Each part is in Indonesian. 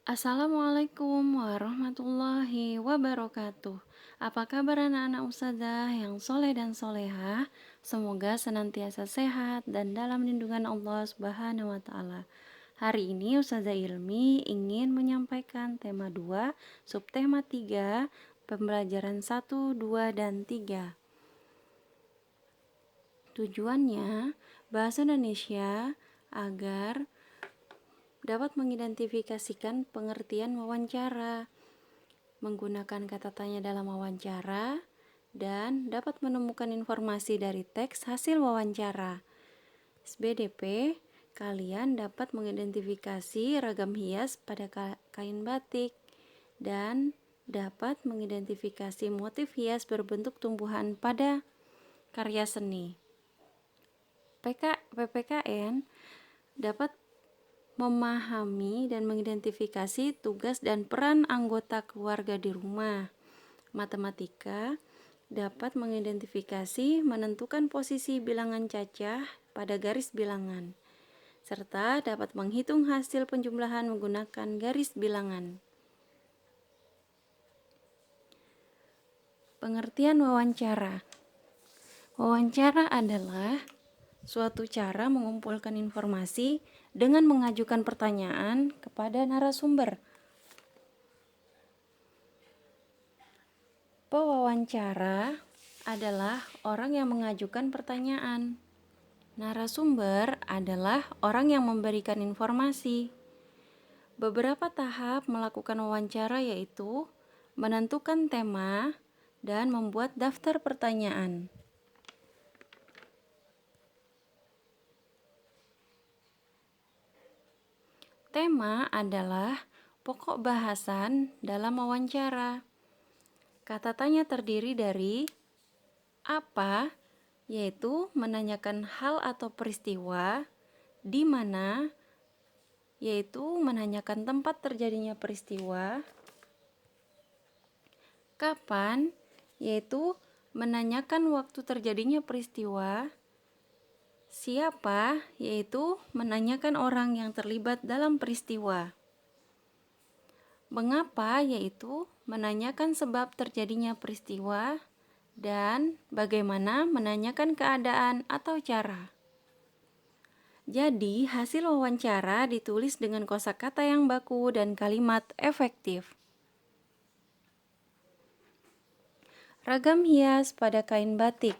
Assalamualaikum warahmatullahi wabarakatuh. Apa kabar anak-anak ustazah yang soleh dan solehah? Semoga senantiasa sehat dan dalam lindungan Allah Subhanahu wa Ta'ala. Hari ini Ustazah Ilmi ingin menyampaikan tema 2, subtema 3, pembelajaran 1, 2, dan 3. Tujuannya bahasa Indonesia agar dapat mengidentifikasikan pengertian wawancara, menggunakan kata tanya dalam wawancara, dan dapat menemukan informasi dari teks hasil wawancara. SBDP, kalian dapat mengidentifikasi ragam hias pada kain batik dan dapat mengidentifikasi motif hias berbentuk tumbuhan pada karya seni. PPKN dapat memahami dan mengidentifikasi tugas dan peran anggota keluarga di rumah. Matematika dapat mengidentifikasi menentukan posisi bilangan cacah pada garis bilangan, serta dapat menghitung hasil penjumlahan menggunakan garis bilangan. Pengertian wawancara. Wawancara adalah suatu cara mengumpulkan informasi dengan mengajukan pertanyaan kepada narasumber. Pewawancara adalah orang yang mengajukan pertanyaan. Narasumber adalah orang yang memberikan informasi. Beberapa tahap melakukan wawancara yaitu menentukan tema dan membuat daftar pertanyaan. Tema adalah pokok bahasan dalam wawancara. Kata tanya terdiri dari apa, yaitu menanyakan hal atau peristiwa, di mana, yaitu menanyakan tempat terjadinya peristiwa, kapan, yaitu menanyakan waktu terjadinya peristiwa, siapa, yaitu menanyakan orang yang terlibat dalam peristiwa, mengapa, yaitu menanyakan sebab terjadinya peristiwa, dan bagaimana menanyakan keadaan atau cara. Jadi, hasil wawancara ditulis dengan kosakata yang baku dan kalimat efektif. Ragam hias pada kain batik.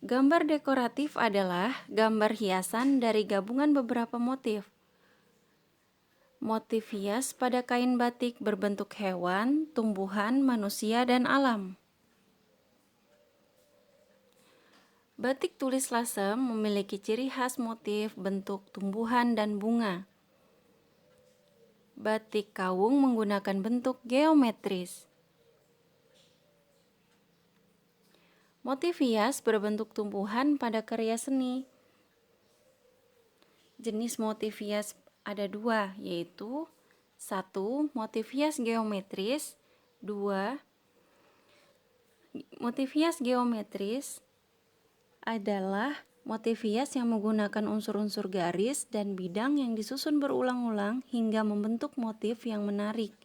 Gambar dekoratif adalah gambar hiasan dari gabungan beberapa motif. Motif hias pada kain batik berbentuk hewan, tumbuhan, manusia, dan alam. Batik tulis lasem memiliki ciri khas motif, bentuk, tumbuhan, dan bunga. Batik kawung menggunakan bentuk geometris. Motif hias berbentuk tumbuhan pada karya seni. Jenis motif hias ada dua, yaitu 1. Motif hias geometris. 2. Motif hias geometris adalah motif hias yang menggunakan unsur-unsur garis dan bidang yang disusun berulang-ulang hingga membentuk motif yang menarik.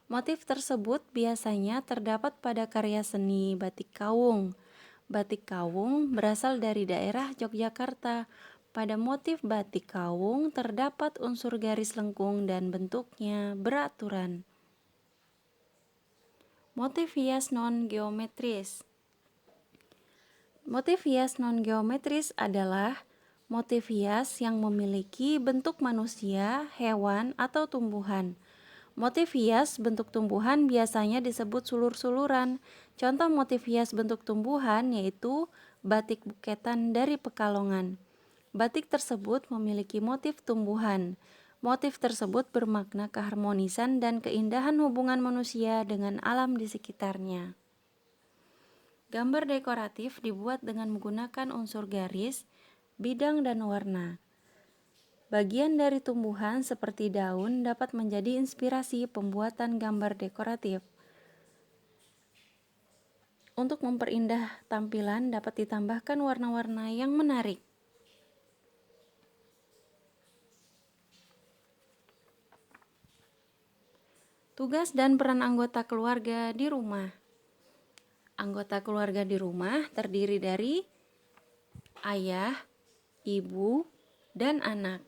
Motif tersebut biasanya terdapat pada karya seni batik kawung. Batik kawung berasal dari daerah Yogyakarta. Pada motif batik kawung terdapat unsur garis lengkung dan bentuknya beraturan. Motif hias non-geometris. Motif hias non-geometris adalah motif hias yang memiliki bentuk manusia, hewan, atau tumbuhan. Motif hias bentuk tumbuhan biasanya disebut sulur-suluran. Contoh motif hias bentuk tumbuhan yaitu batik buketan dari Pekalongan. Batik tersebut memiliki motif tumbuhan. Motif tersebut bermakna keharmonisan dan keindahan hubungan manusia dengan alam di sekitarnya. Gambar dekoratif dibuat dengan menggunakan unsur garis, bidang, dan warna. Bagian dari tumbuhan seperti daun dapat menjadi inspirasi pembuatan gambar dekoratif. Untuk memperindah tampilan dapat ditambahkan warna-warna yang menarik. Tugas dan peran anggota keluarga di rumah. Anggota keluarga di rumah terdiri dari ayah, ibu, dan anak.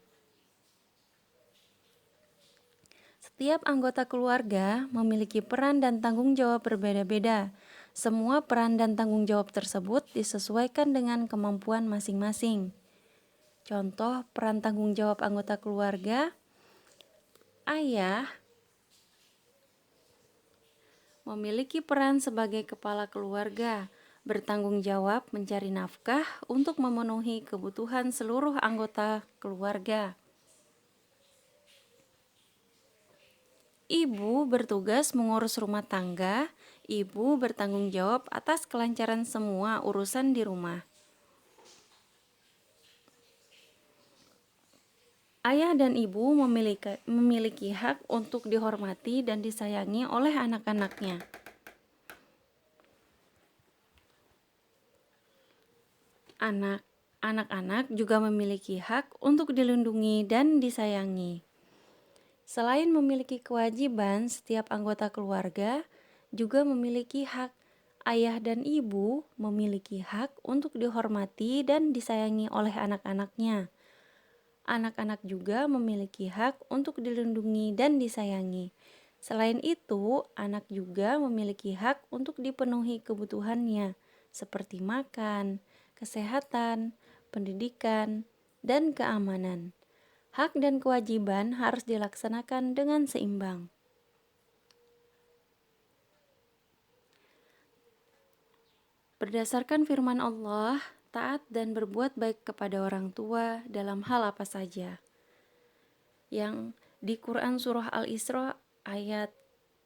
Setiap anggota keluarga memiliki peran dan tanggung jawab berbeda-beda. Semua peran dan tanggung jawab tersebut disesuaikan dengan kemampuan masing-masing. Contoh peran tanggung jawab anggota keluarga: ayah memiliki peran sebagai kepala keluarga, bertanggung jawab mencari nafkah untuk memenuhi kebutuhan seluruh anggota keluarga. Ibu bertugas mengurus rumah tangga. Ibu bertanggung jawab atas kelancaran semua urusan di rumah. Ayah dan ibu memiliki hak untuk dihormati dan disayangi oleh anak-anaknya. Anak-anak juga memiliki hak untuk dilindungi dan disayangi. Selain memiliki kewajiban, setiap anggota keluarga juga memiliki hak. Ayah dan ibu memiliki hak untuk dihormati dan disayangi oleh anak-anaknya. Anak-anak juga memiliki hak untuk dilindungi dan disayangi. Selain itu, anak juga memiliki hak untuk dipenuhi kebutuhannya, seperti makan, kesehatan, pendidikan, dan keamanan. Hak dan kewajiban harus dilaksanakan dengan seimbang. Berdasarkan firman Allah, taat dan berbuat baik kepada orang tua dalam hal apa saja. Yang di Quran Surah Al-Isra ayat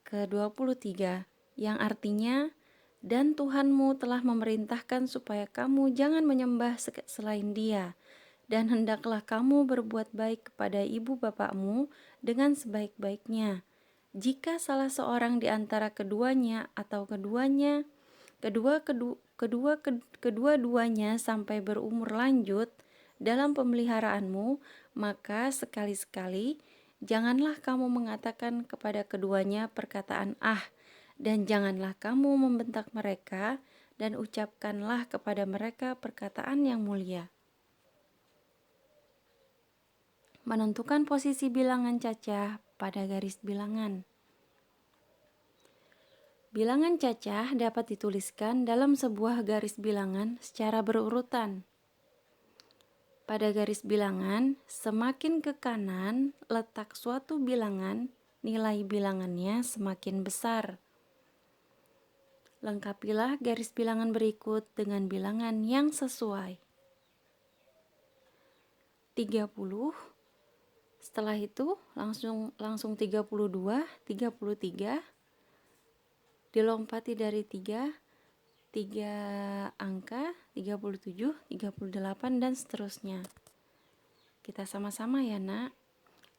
ke-23, yang artinya, dan Tuhanmu telah memerintahkan supaya kamu jangan menyembah selain Dia, dan hendaklah kamu berbuat baik kepada ibu bapakmu dengan sebaik-baiknya. Jika salah seorang di antara keduanya atau kedua-duanya sampai berumur lanjut dalam pemeliharaanmu, maka sekali-sekali janganlah kamu mengatakan kepada keduanya perkataan dan janganlah kamu membentak mereka, dan ucapkanlah kepada mereka perkataan yang mulia. Menentukan posisi bilangan cacah pada garis bilangan. Bilangan cacah dapat dituliskan dalam sebuah garis bilangan secara berurutan. Pada garis bilangan, semakin ke kanan letak suatu bilangan, nilai bilangannya semakin besar. Lengkapilah garis bilangan berikut dengan bilangan yang sesuai. 30. Setelah itu langsung 32, 33, dilompati dari 3 angka, 37, 38, dan seterusnya. Kita sama-sama ya, Nak.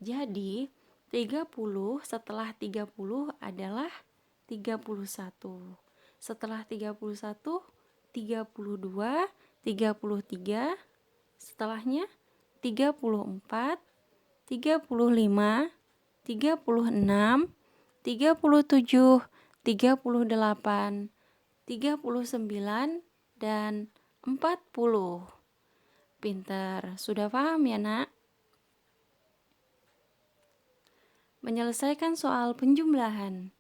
Jadi 30 setelah 30 adalah 31. Setelah 31, 32, 33, setelahnya 34, 35, 36, 37, 38, 39, dan 40. Pintar, sudah paham ya, Nak? Menyelesaikan soal penjumlahan.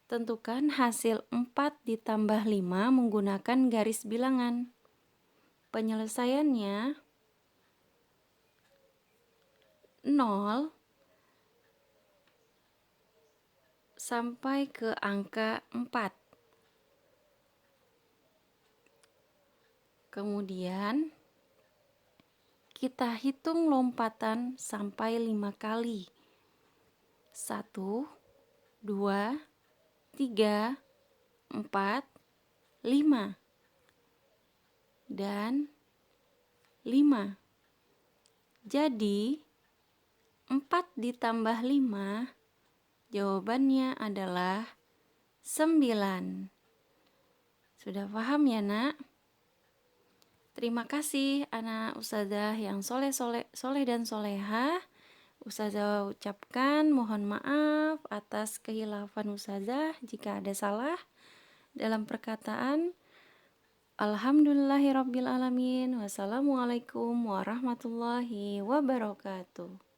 Tentukan hasil 4 ditambah 5 menggunakan garis bilangan. Penyelesaiannya 0 sampai ke angka 4. Kemudian kita hitung lompatan sampai 5 kali. 1, 2, 3, 4, 5, dan 5. Jadi 4 ditambah 5, jawabannya adalah 9. Sudah paham ya, Nak? Terima kasih anak Ustazah yang soleh dan solehah. Ustazah ucapkan mohon maaf atas kehilafan Ustazah jika ada salah dalam perkataan. Alhamdulillahirabbil alamin. Wassalamualaikum warahmatullahi wabarakatuh.